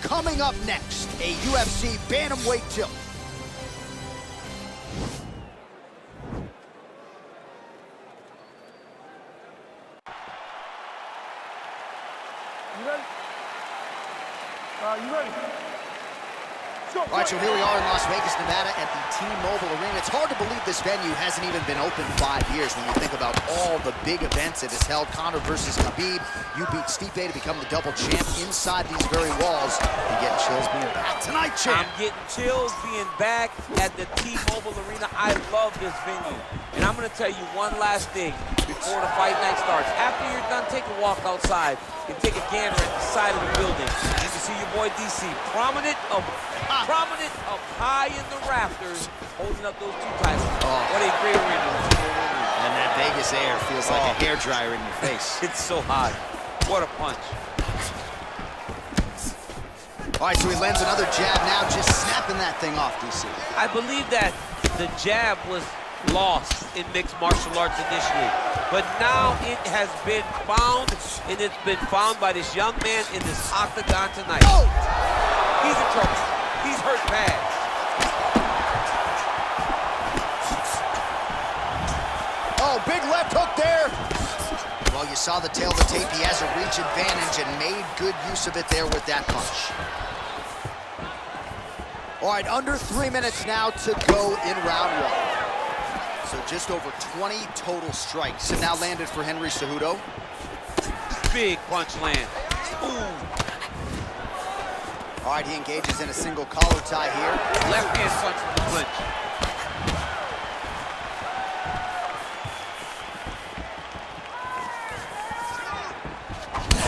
Coming up next, a UFC bantamweight tilt. You ready? You ready? All right, so here we are in Las Vegas, Nevada at the T-Mobile Arena. It's hard to believe this venue hasn't even been open 5 years when you think about all the big events it has held. Conor versus Khabib. You beat Stipe to become the double champ inside these very walls. You getting chills being back tonight, champ? I'm getting chills being back at the T-Mobile Arena. I love this venue. And I'm going to tell you one last thing before the fight night starts. After you're done, take a walk outside and take a gander at the side of the building. You can see your boy DC prominent up high in the rafters, holding up those two titles. Oh. What a great arena. And that Vegas air feels like a hairdryer in your face. It's so hot. What a punch. All right, so he lands another jab now, just snapping that thing off, DC. I believe that the jab was lost in mixed martial arts initially, but now it has been found, and it's been found by this young man in this octagon tonight. Oh! He's in trouble. He's hurt bad. Oh, big left hook there. Well, you saw the tail of the tape. He has a reach advantage and made good use of it there with that punch. All right, under 3 minutes now to go in round one. So just over 20 total strikes have now landed for Henry Cejudo. Big punch land. Ooh. All right, he engages in a single collar tie here. Left hand punch from the clinch.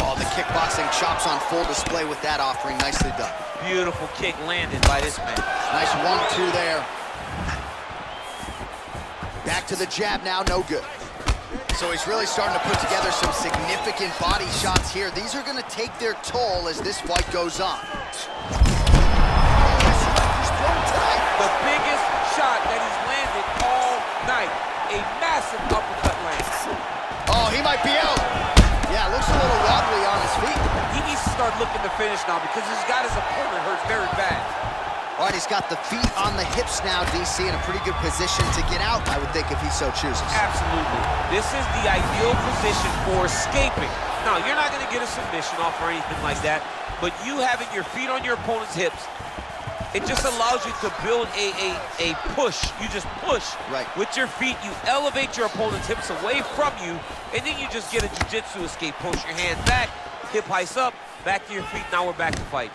Oh, the kickboxing chops on full display with that offering. Nicely done. Beautiful kick landed by this man. Nice 1-2 there. Back to the jab now, no good. So he's really starting to put together some significant body shots here. These are going to take their toll as this fight goes on. The biggest shot that he's landed all night. A massive uppercut lands. Oh, he might be out. Yeah, looks a little wobbly on his feet. He needs to start looking to finish now because he's got his opponent hurt very bad. All right, he's got the feet on the hips now, DC, in a pretty good position to get out, I would think, if he so chooses. Absolutely. This is the ideal position for escaping. Now, you're not going to get a submission off or anything like that, but you having your feet on your opponent's hips, it just allows you to build a push. You just push with your feet. You elevate your opponent's hips away from you, and then you just get a jiu-jitsu escape. Push your hands back, hip heights up, back to your feet. Now we're back to fight.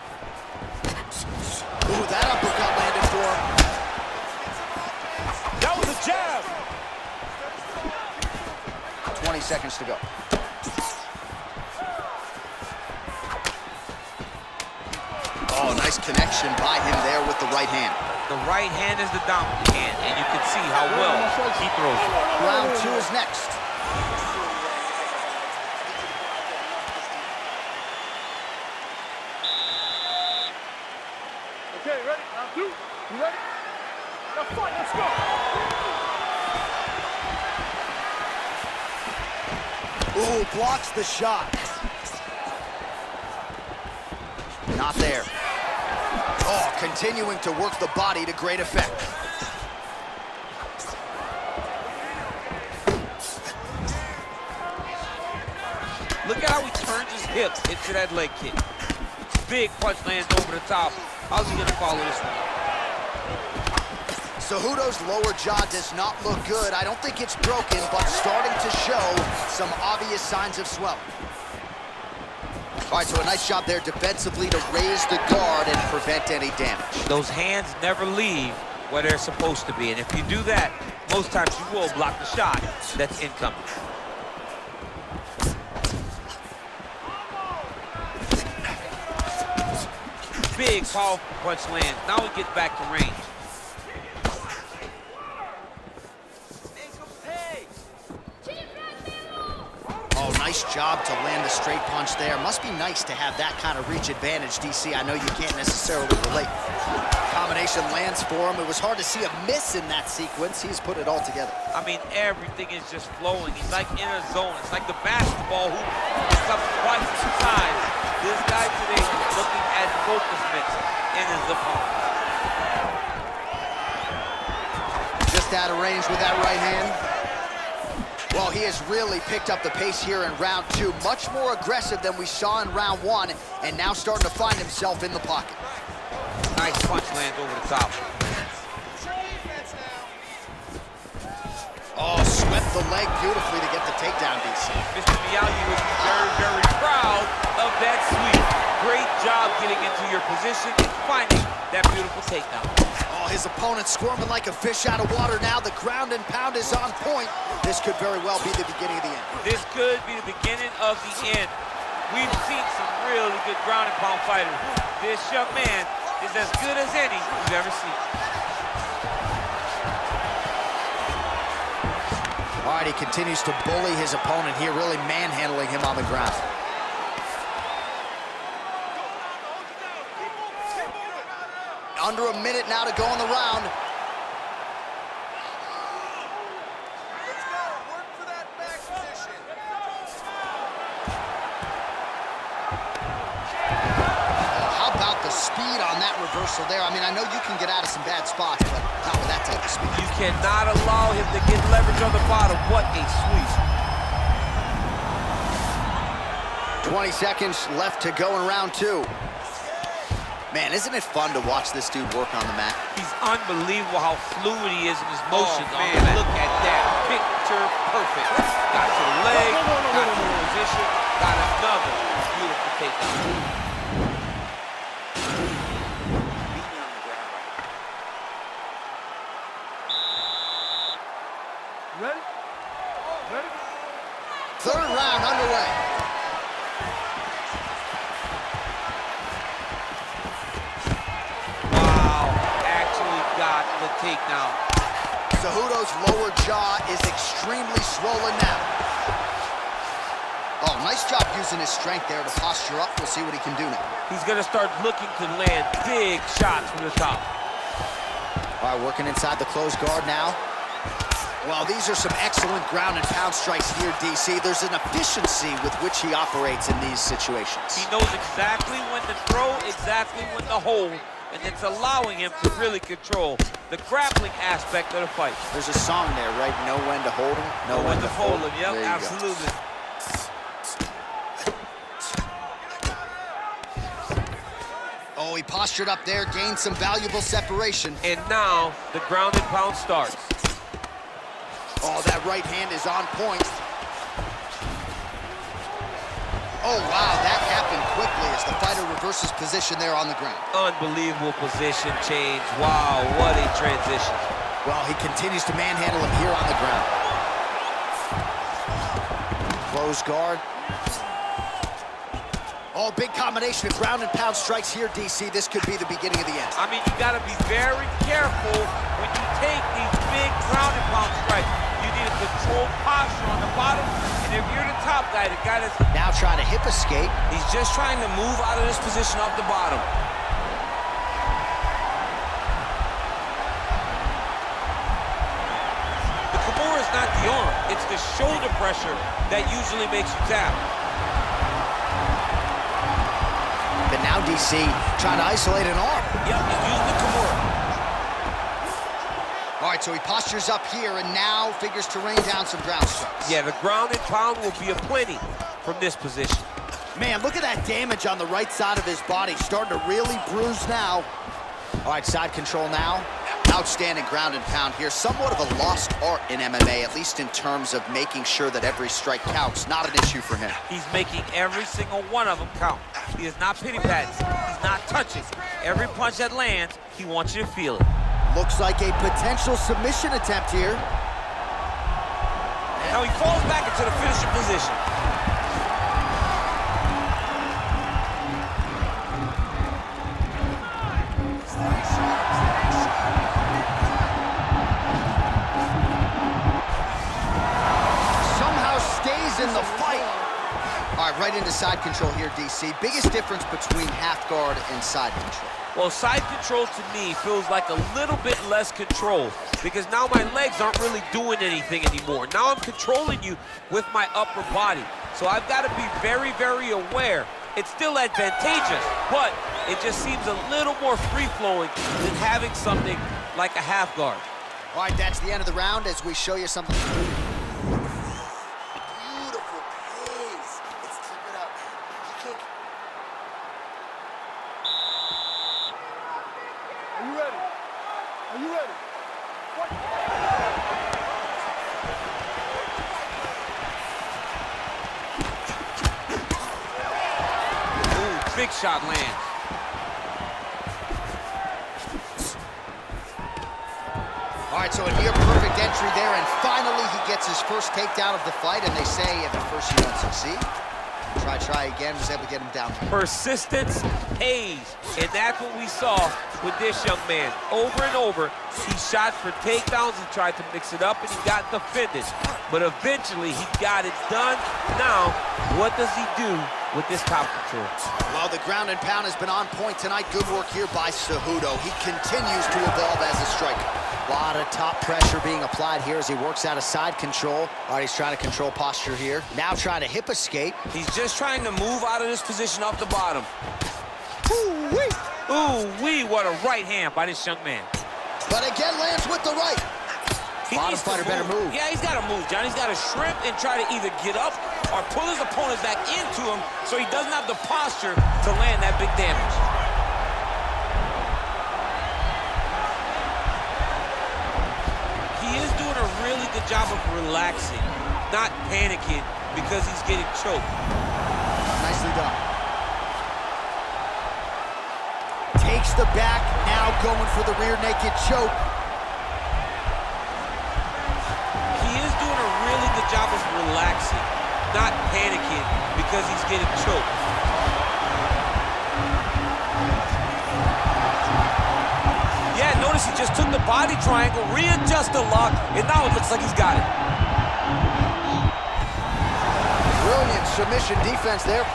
Ooh, that uppercut landed for him. That was a jab. 20 seconds to go. Oh, nice connection by him there with the right hand. The right hand is the dominant hand, and you can see how well he throws it. Round 2 is next. Okay, ready? Round 2. You ready? Now fight, let's go! Ooh, blocks the shot. Not there. Oh, continuing to work the body to great effect. Look at how he turns his hips into that leg kick. Big punch lands over the top. How's he gonna follow this one? Cejudo's lower jaw does not look good. I don't think it's broken, but starting to show some obvious signs of swelling. All right, so a nice job there defensively to raise the guard and prevent any damage. Those hands never leave where they're supposed to be, and if you do that, most times you will block the shot that's incoming. Big, powerful punch lands. Now he gets back to range. Oh, nice job to land the straight punch there. Must be nice to have that kind of reach advantage, DC. I know you can't necessarily relate. Combination lands for him. It was hard to see a miss in that sequence. He's put it all together. I mean, everything is just flowing. He's like in a zone. It's like the basketball hoop is up twice the size. This guy today, the looking at focusment in his opponent. Just out of range with that right hand. Well, he has really picked up the pace here in round 2. Much more aggressive than we saw in round 1, and now starting to find himself in the pocket. Nice punch lands over the top. Oh, swept the leg beautifully to get the takedown, DC. Mr. Miyagi would be very, very proud of that sweep. Great job getting into your position and finding that beautiful takedown. Oh, his opponent squirming like a fish out of water now. The ground and pound is on point. This could very well be the beginning of the end. This could be the beginning of the end. We've seen some really good ground and pound fighters. This young man is as good as any you've ever seen. All right, he continues to bully his opponent here, really manhandling him on the ground. Under a minute now to go in the round. Let's go. Work for that back position. Oh, how about the speed on that reversal there? I mean, I know you can get out of some bad spots, but not with that type of speed. You cannot allow him to get leverage on the bottom. What a sweep. 20 seconds left to go in round 2. Man, isn't it fun to watch this dude work on the mat? He's unbelievable how fluid he is in his motions. Oh, man, look at that. Picture perfect. Got to the leg, got to the position, got another beautiful takedown. Ready? Ready? Third round underway. The takedown. Cejudo's lower jaw is extremely swollen now. Oh, nice job using his strength there to posture up. We'll see what he can do now. He's going to start looking to land big shots from the top. All right, working inside the closed guard now. Well, these are some excellent ground and pound strikes here, DC. There's an efficiency with which he operates in these situations. He knows exactly when to throw, exactly when to hold, and it's allowing him to really control the grappling aspect of the fight. There's a song there, right? Know when to hold him, know when to fold him. Yep, absolutely. Oh, he postured up there, gained some valuable separation. And now the ground and pound starts. Oh, that right hand is on point. Oh, wow, that happened quickly as the fighter reverses position there on the ground. Unbelievable position change. Wow, what a transition. Well, he continues to manhandle him here on the ground. Close guard. Oh, big combination of ground and pound strikes here, DC. This could be the beginning of the end. I mean, you got to be very careful when you take these big ground and pound strikes. You need a controlled posture on the bottom, and if you're the top guy, the guy that's... Now trying to hip escape. He's just trying to move out of this position off the bottom. The Kimura is not the arm. It's the shoulder pressure that usually makes you tap. But now DC trying to isolate an arm. Yep, he's using the Kimura. All right, so he postures up here and now figures to rain down some ground strikes. Yeah, the ground and pound will be aplenty from this position. Man, look at that damage on the right side of his body. Starting to really bruise now. All right, side control now. Outstanding ground and pound here. Somewhat of a lost art in MMA, at least in terms of making sure that every strike counts. Not an issue for him. He's making every single one of them count. He is not pity-patting. He's not touching. Every punch that lands, he wants you to feel it. Looks like a potential submission attempt here. Now he falls back into the finishing position. Somehow stays in the fight. All right, right into side control here, DC. Biggest difference between half guard and side control. Well, side control to me feels like a little bit less control because now my legs aren't really doing anything anymore. Now I'm controlling you with my upper body. So I've got to be very, very aware it's still advantageous, but it just seems a little more free-flowing than having something like a half guard. All right, that's the end of the round as we show you something. Beautiful pace. Let's keep it up. Kick. Are you ready? Are you ready? What? Ooh, big shot lands. All right, so a near-perfect entry there, and finally he gets his first takedown of the fight, and they say at the first you don't succeed. Try again, was able to get him down. Persistence pays, and that's what we saw with this young man. Over and over, he shot for takedowns, he tried to mix it up, and he got defended. But eventually, he got it done. Now, what does he do with this top control? Well, the ground and pound has been on point tonight. Good work here by Cejudo. He continues to evolve as a striker. A lot of top pressure being applied here as he works out of side control. All right, he's trying to control posture here. Now trying to hip escape. He's just trying to move out of this position off the bottom. Ooh-wee! Ooh-wee, what a right hand by this young man. But again lands with the right. Bottom fighter better move. Yeah, he's got to move, John. He's got to shrimp and try to either get up or pull his opponent back into him so he doesn't have the posture to land that big damage. He is doing a really good job of relaxing, not panicking because he's getting choked. Nicely done. Takes the back, now going for the rear naked choke. He is doing a really good job of relaxing, not panicking because he's getting choked. Yeah, notice he just took the body triangle, readjusted the lock, and now it looks like he's got it. Brilliant submission defense there.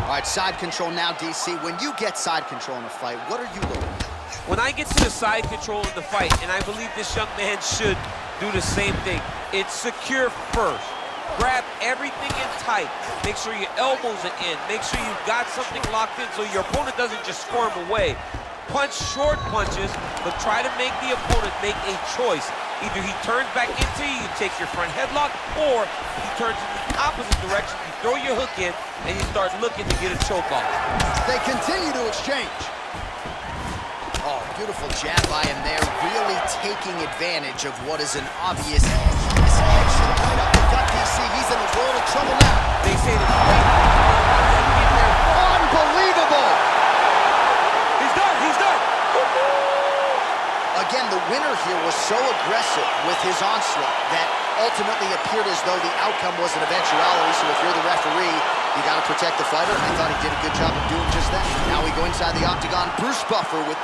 All right, side control now, DC. When you get side control in a fight, what are you looking at? When I get to the side control in the fight, and I believe this young man should do the same thing, it's secure first. Grab everything in tight. Make sure your elbows are in. Make sure you've got something locked in so your opponent doesn't just squirm away. Punch short punches, but try to make the opponent make a choice. Either he turns back into you, you take your front headlock, or he turns in the opposite direction, you throw your hook in, and you start looking to get a choke off. They continue to exchange. Oh, beautiful jab by him there, really taking advantage of what is an obvious headshot right up the gut, DC. He's in a world of trouble now. They say that Unbelievable! he's done, he's done! Again, the winner here was so aggressive with his onslaught that ultimately appeared as though the outcome was an eventuality. So if you're the referee, you got to protect the fighter. I thought he did a good job of doing just that. Now we go inside the octagon. Bruce Buffer with